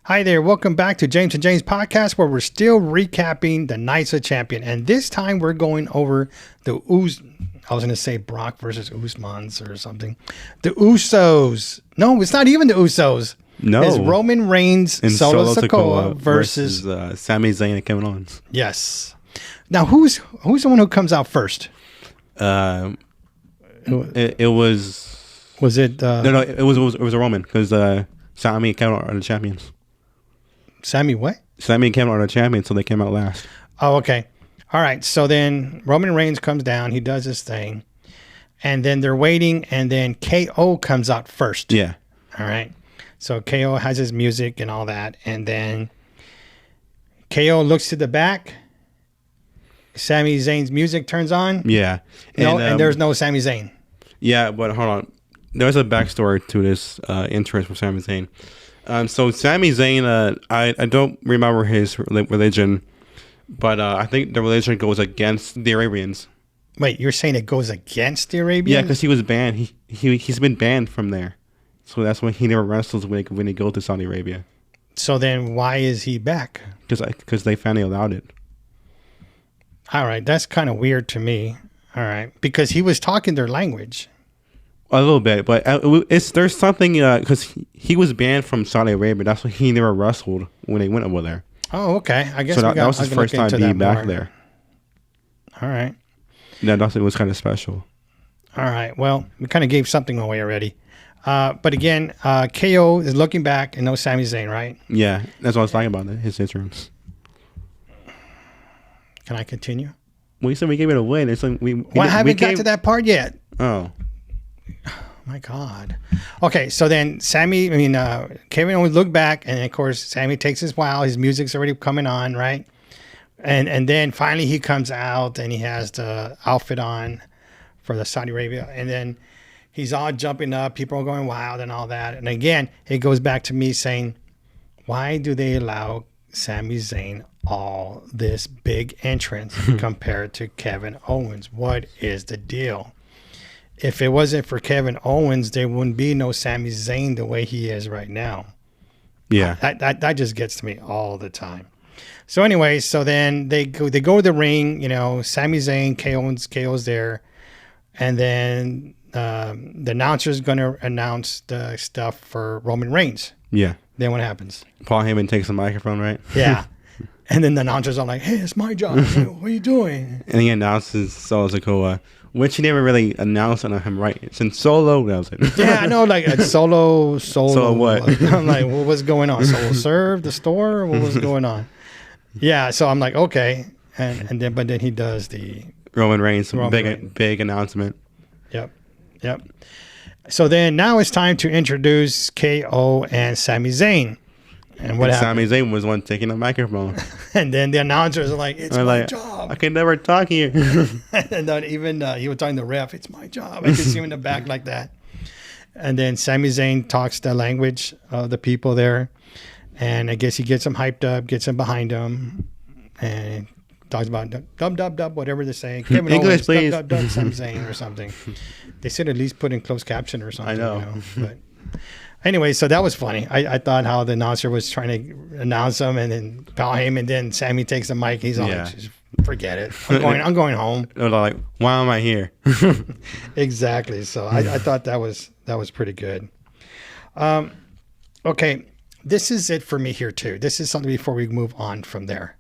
Hi there, welcome back to James and James podcast, where we're still recapping the Nights of Champion, and this time we're going over I was going to say Brock versus Usmans or something. The Usos. No, it's not even the Usos. No, it's Roman Reigns and Solo Sikoa versus Sami Zayn and Kevin Owens. Yes. Now, who's the one who comes out first? It was. Was it? No. It was a Roman because Sami and Kevin are the champions. Sami what? Sami and Kevin are the champions, so they came out last. Oh, okay. All right. So then Roman Reigns comes down. He does his thing, and then they're waiting, and then KO comes out first. Yeah. All right. So KO has his music and all that, and then KO looks to the back. Sami Zayn's music turns on. Yeah. And there's no Sami Zayn. Yeah, but hold on. There's a backstory to this interest with Sami Zayn. So Sami Zayn, I don't remember his religion, but I think the religion goes against the Arabians. Wait, you're saying it goes against the Arabians? Yeah, because he was banned. He's been banned from there. So that's why he never wrestles when he goes to Saudi Arabia. So then why is he back? Because they finally allowed it. All right, that's kind of weird to me. All right, because he was talking their language. A little bit, but there's something because he was banned from Saudi Arabia. That's why he never wrestled when they went over there. Oh, okay. I guess so that was his first time being back there. All right. Yeah, it was kind of special. All right. Well, we kind of gave something away already. But again, KO is looking back and no Sami Zayn, right? Yeah, that's what I was talking about, his entrance. Can I continue? Well, you said we gave it away. I haven't got to that part yet. Oh. My God. Okay, so then Kevin Owens looked back, and of course, Sami takes his while. His music's already coming on, right? And then finally he comes out, and he has the outfit on for the Saudi Arabia. And then he's all jumping up. People are going wild and all that. And again, it goes back to me saying, why do they allow Sami Zayn all this big entrance compared to Kevin Owens? What is the deal? If it wasn't for Kevin Owens, there wouldn't be no Sami Zayn the way he is right now. Yeah. That just gets to me all the time. So anyway, so then they go to the ring, Sami Zayn, KO's there. And then the announcer's going to announce the stuff for Roman Reigns. Yeah. Then what happens? Paul Heyman takes the microphone, right? Yeah. And then the announcers are like, hey, it's my job. What are you doing? And he announces Solo Sikoa, which he never really announced on him, right? Since Solo, that was it. Yeah, I know, like Solo. Solo what? I'm like, well, what's going on? Solo serve the store? What was going on? Yeah, so I'm like, okay. And then he does the Roman Reigns, big announcement. Yep. So then now it's time to introduce KO and Sami Zayn. And what happened? Sami Zayn was one taking the microphone. And then the announcers are like, it's my job. I can never talk here. And then even he was talking to the ref, it's my job. I can see him in the back like that. And then Sami Zayn talks the language of the people there. And I guess he gets them hyped up, gets them behind him. And talks about dub, whatever they're saying. Kevin English, Owens, please. Dub, Sami Zayn or something. They should at least put in closed caption or something. I know. But anyway, so that was funny. I thought how the announcer was trying to announce them, and then Paul Heyman, and then Sami takes the mic. He's all like, just forget it. I'm going home. They're like, why am I here? Exactly. So I thought that was pretty good. Okay, this is it for me here too. This is something before we move on from there.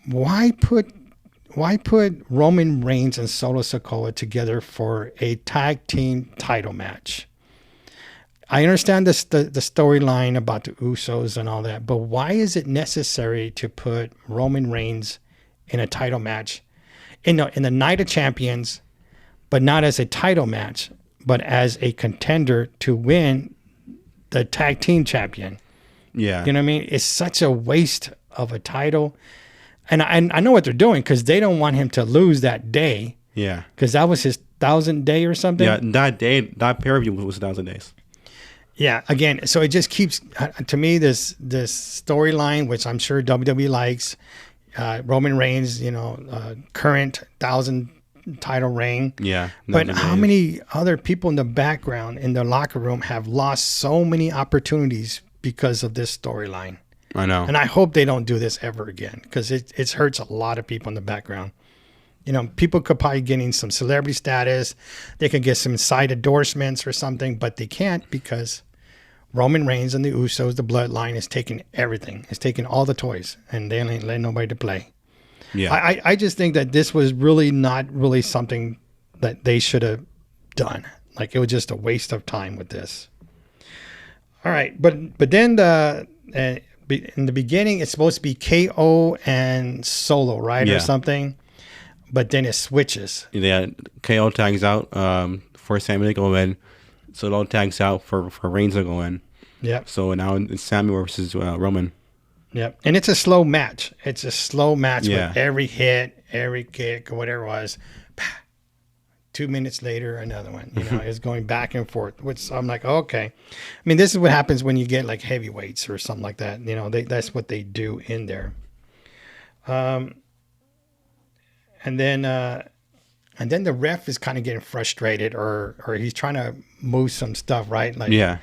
Why put Roman Reigns and Solo Sikoa together for a tag team title match? I understand the storyline about the Usos and all that, but why is it necessary to put Roman Reigns in a title match in the Night of Champions, but not as a title match, but as a contender to win the tag team champion? Yeah. You know what I mean? It's such a waste of a title. And I know what they're doing because they don't want him to lose that day. Yeah. Because that was his 1,000th day or something. Yeah, that pay-per-view was 1,000 days. Yeah, again, so it just keeps, to me, this storyline, which I'm sure WWE likes, Roman Reigns, current 1,000 title reign. Yeah. But how many other people in the background, in the locker room, have lost so many opportunities because of this storyline. I know. And I hope they don't do this ever again, because it hurts a lot of people in the background. You know, people could probably getting some celebrity status. They could get some side endorsements or something, but they can't because Roman Reigns and the Usos, the Bloodline, is taking everything. It's taking all the toys, and they ain't letting nobody to play. Yeah. I just think that this was really not really something that they should have done. Like, it was just a waste of time with this. All right, but then in the beginning, it's supposed to be KO and Solo, right, or something. But then it switches. Yeah, KO tags out for Sami to go in. Solo tags out for Reigns to go in. Yep. So now it's Sami versus Roman. Yep. And it's a slow match. It's a slow match Yeah. with every hit, every kick, or whatever it was. 2 minutes later, another one. You know, it's going back and forth. Which I'm like, okay. I mean, this is what happens when you get like heavyweights or something like that. You know, that's what they do in there. And then the ref is kind of getting frustrated, or he's trying to move some stuff, right? Like, Yeah.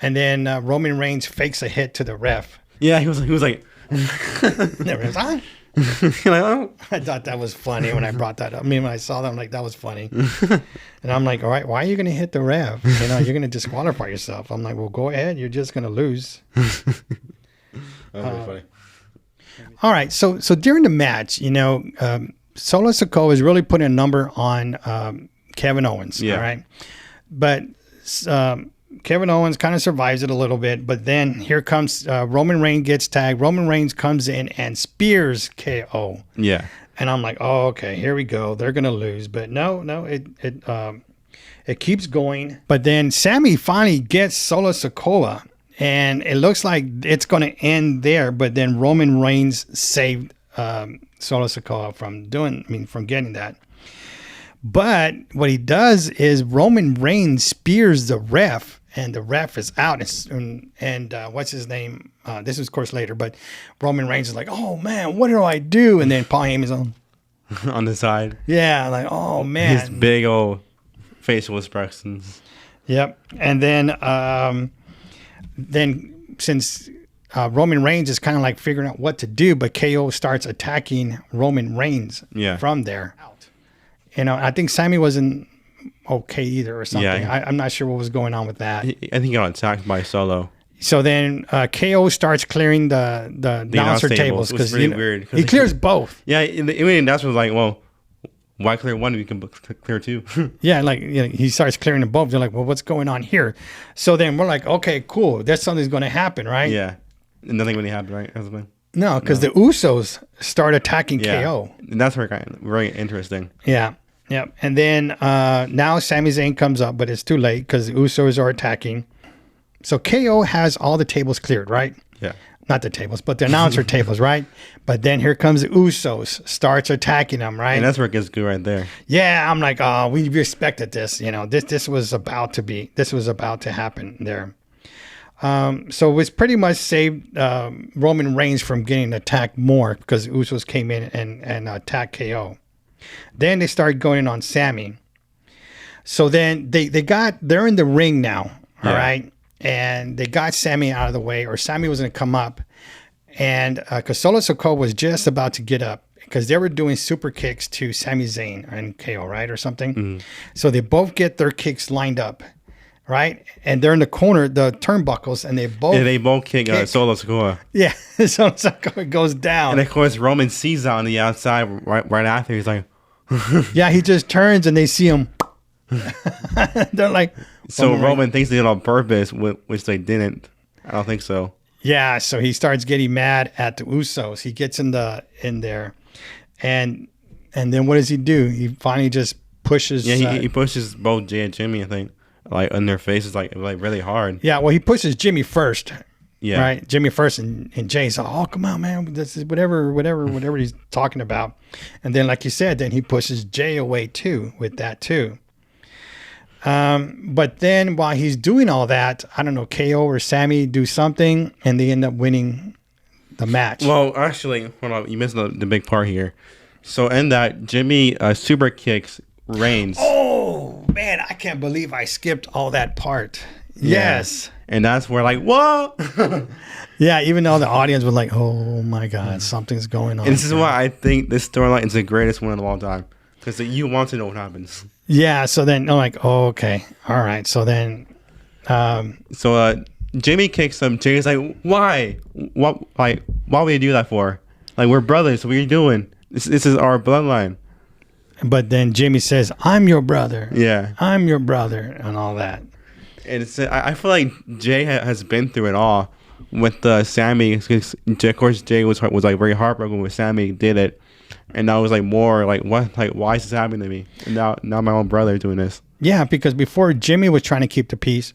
And then Roman Reigns fakes a hit to the ref. Yeah, he was like, The ref's, "Huh?" like, oh. I thought that was funny when I brought that up. I mean, when I saw that, I'm like, that was funny. And I'm like, all right, why are you going to hit the ref? You know, you're going to disqualify yourself. I'm like, well, go ahead. You're just going to lose. That was really funny. All right. So during the match, you know, Solo Sikoa is really putting a number on Kevin Owens. Yeah. All right. But Kevin Owens kind of survives it a little bit. But then here comes Roman Reigns gets tagged. Roman Reigns comes in and spears KO. Yeah. And I'm like, oh, okay, here we go. They're going to lose. But no, it keeps going. But then Sami finally gets Solo Sikoa. And it looks like it's going to end there. But then Roman Reigns saved Solo Sikoa from getting that. But what he does is Roman Reigns spears the ref, and the ref is out. And what's his name? This was, of course, later. But Roman Reigns is like, oh, man, what do I do? And then Paul Heyman's on the side. Yeah, like, oh, man. His big old facial expressions. Yep. And then since Roman Reigns is kind of like figuring out what to do, but KO starts attacking Roman Reigns from there. You know, I think Sami wasn't okay either or something. Yeah. I'm not sure what was going on with that. I think he got attacked by Solo. So then KO starts clearing the announcer tables because really weird. He clears both. Yeah, I mean, that's was like, well, why clear one if you can clear two? Yeah, like, you know, he starts clearing them both. They're like, well, what's going on here? So then we're like, okay, cool. That's something's going to happen, right? Yeah. And nothing really happened, right? No, because the Usos start attacking KO. And that's very interesting. Yeah. Yeah. And then now Sami Zayn comes up, but it's too late because the Usos are attacking. So KO has all the tables cleared, right? Yeah. Not the tables, but the announcer tables, right? But then here comes the Usos, starts attacking them, right? And that's where it gets good right there. Yeah, I'm like, oh, we expected this. You know, this was about to happen there. So it was pretty much saved Roman Reigns from getting attacked more because the Usos came in and attacked KO. Then they started going on Sami. So then they're in the ring now, all right? And they got Sami out of the way, or Sami was going to come up. And because Solo Sikoa was just about to get up because they were doing super kicks to Sami Zayn and KO, right? Or something. Mm-hmm. So they both get their kicks lined up, right? And they're in the corner, the turnbuckles, and they both kick Solo Sikoa. Yeah, Solo Sikoa goes down. And of course, Roman sees that on the outside right after. He's like, yeah, he just turns and they see him. They're like, so Roman thinks they did it on purpose, which they didn't. I don't think so. Yeah, so he starts getting mad at the Usos. He gets in there, and then what does he do? He finally just pushes. Yeah, he pushes both Jay and Jimmy, I think, like in their faces, like really hard. Yeah, well, he pushes Jimmy first. Yeah, right. Jimmy first, and Jay's like, "Oh, come on, man! This is whatever he's talking about." And then, like you said, then he pushes Jay away too with that too. But then while he's doing all that, I don't know, KO or Sami do something, and they end up winning the match. Well, actually, hold on, you missed the big part here. So in that, Jimmy super kicks Reigns. Oh man, I can't believe I skipped all that part. Yes. And that's where like, what? Yeah, even though the audience was like, oh my God, something's going on. And this is why I think this storyline is the greatest one of all time. Because you want to know what happens. Yeah, so then I'm like, oh, okay. All right. So then Jamie kicks him. Jamie's like, why? What? Like, why would you do that for? Like, we're brothers. What are you doing? This is our bloodline. But then Jimmy says, I'm your brother. Yeah. I'm your brother and all that. And I feel like Jay has been through it all with Sami. Of course, Jay was like very heartbroken when Sami did it. And now it was like more like, what? Like, why is this happening to me? And now my own brother doing this. Yeah, because before Jimmy was trying to keep the peace.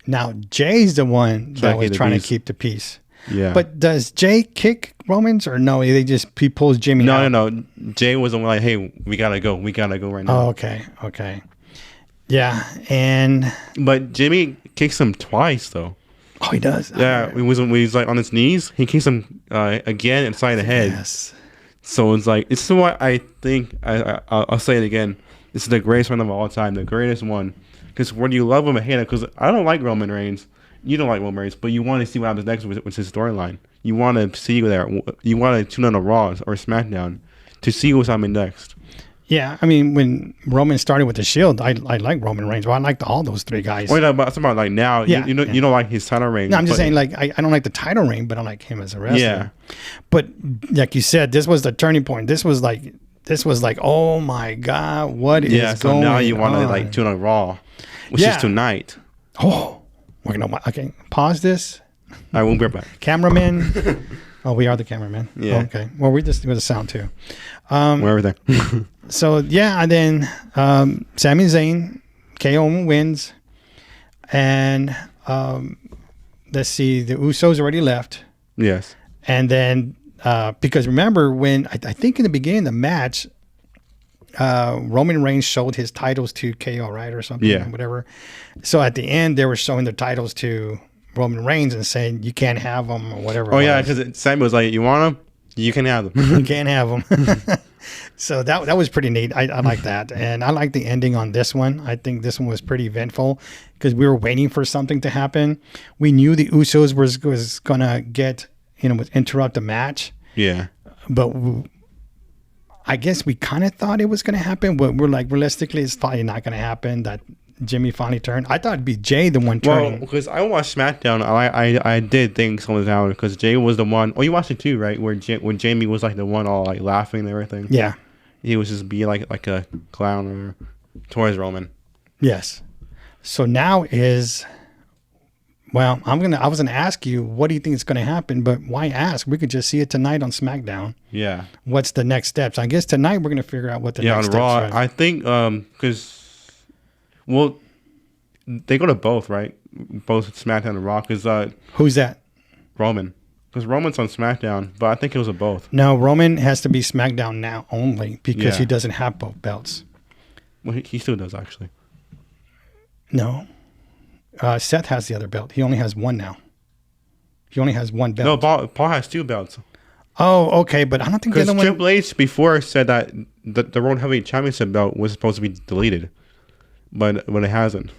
Now Jay's the one that was trying to keep the peace. Yeah. But does Jay kick Romans or no? He pulls Jimmy out? No. Jay was the one like, hey, we gotta go. We gotta go right now. Oh, okay. Yeah, but Jimmy kicks him twice though. Oh, he does. Yeah, when he's like on his knees, he kicks him again inside the head. Yes. So it's like, this is why I think I'll say it again. This is the greatest one of all time, the greatest one. Because whether you love him or hate him, because I don't like Roman Reigns, you don't like Roman Reigns, but you want to see what happens next with his storyline. You want to see there. You want to tune on a Raw or SmackDown to see what's happening next. Yeah, I mean, when Roman started with the Shield, I like Roman Reigns. Well, I liked all those three guys. Well, I'm talking about like now. Yeah, you don't like his title reign. No, I'm just saying like I don't like the title reign, but I like him as a wrestler. Yeah. But like you said, this was the turning point. This was like, oh my God, what is going on? Yeah, so now you want to like tune on Raw, which is tonight. Oh, we're gonna pause this. I won't be right back. Cameraman. Oh, we are the cameraman. Yeah. Oh, okay. Well, we just with the sound too. We're everything. So yeah, and then Sami Zayn, KO wins, and let's see, the Usos already left. Yes. And then because remember when I think in the beginning of the match, Roman Reigns showed his titles to KO, right, or something, whatever. So at the end, they were showing their titles to Roman Reigns and saying you can't have them or whatever. Oh yeah, because Sami was like, "You want them? You can have them. You can't have them." So that was pretty neat. I like that, and I like the ending on this one. I think this one was pretty eventful because we were waiting for something to happen. We knew the Usos was gonna get interrupt the match. Yeah, but I guess we kind of thought it was gonna happen, but we're like, realistically, it's probably not gonna happen. That Jimmy finally turned. I thought it'd be Jay the one turning. Well, because I watched SmackDown, I did think something was happening because Jay was the one. Oh, you watched it too, right? When Jamie was like the one all like laughing and everything. Yeah, he was just being like a clown or towards Roman. Yes. So now is, well, I was gonna ask you, what do you think is gonna happen? But why ask? We could just see it tonight on SmackDown. Yeah. What's the next steps? I guess tonight we're gonna figure out what the next steps are. Yeah, on Raw, I think because. Well, they go to both, right? Both SmackDown and Raw. Because who's that? Roman. Because Roman's on SmackDown, but I think it was a both. No, Roman has to be SmackDown now only because he doesn't have both belts. Well, he still does, actually. No. Seth has the other belt. He only has one now. He only has one belt. No, Paul has two belts. Oh, okay, but I don't think the other one... Because Triple H before said that the World Heavyweight Championship belt was supposed to be deleted. But it hasn't.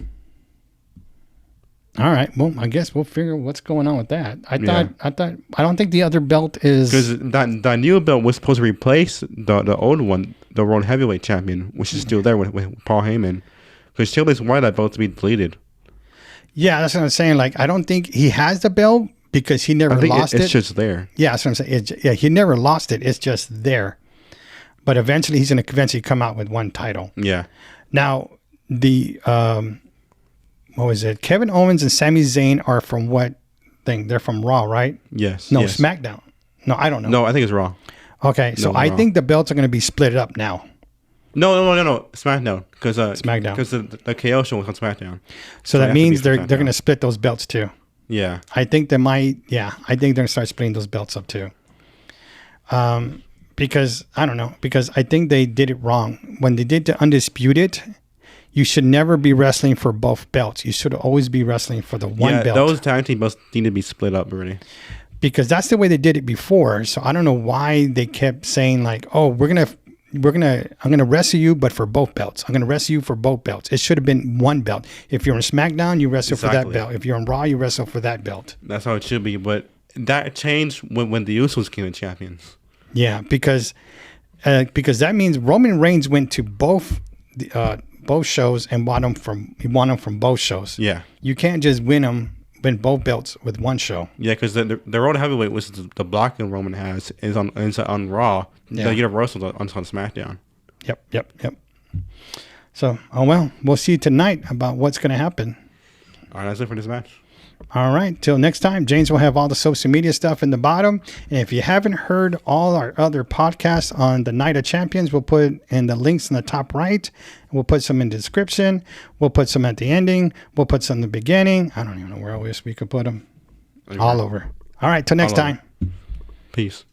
All right. Well, I guess we'll figure what's going on with that. I don't think the other belt is, because that new belt was supposed to replace the old one, the World Heavyweight Champion, which is still there with Paul Heyman. Because Triple H wanted that belt to be deleted. Yeah, that's what I'm saying. Like, I don't think he has the belt because he never lost it. It's just there. Yeah, that's what I'm saying. He never lost it. It's just there. But eventually, he's going to come out with one title. Yeah. Now, the what was it? Kevin Owens and Sami Zayn are from what thing? They're from Raw, right? Yes. No, yes. SmackDown. No, I don't know. No, I think it's Raw. Okay, so I think the belts are going to be split up now. No. SmackDown, because SmackDown, because the KO show was on SmackDown. So that means they're going to split those belts too. Yeah. I think they might. Yeah, I think they're going to start splitting those belts up too. Because I don't know. Because I think they did it wrong when they did the Undisputed. You should never be wrestling for both belts. You should always be wrestling for the one belt. Those tag team belts need to be split up already. Because that's the way they did it before. So I don't know why they kept saying like, oh, we're going to, I'm gonna wrestle you, but for both belts. I'm gonna wrestle you for both belts. It should have been one belt. If you're in SmackDown, you wrestle for that belt. If you're on Raw, you wrestle for that belt. That's how it should be. But that changed when the Usos became champions. Yeah, because that means Roman Reigns went to both shows and won them from both shows. Yeah, you can't just win both belts with one show. Yeah, because the Road Heavyweight, which is the blocking Roman has, is on Raw. Yeah. The Universal on SmackDown. Yep. So, we'll see tonight about what's going to happen. All right, that's it for this match. All right, till next time, James will have all the social media stuff in the bottom. And if you haven't heard all our other podcasts on the Night of Champions, we'll put in the links in the top right. We'll put some in the description. We'll put some at the ending. We'll put some in the beginning. I don't even know where else we could put them. Okay. All over. All right, till next time. Peace.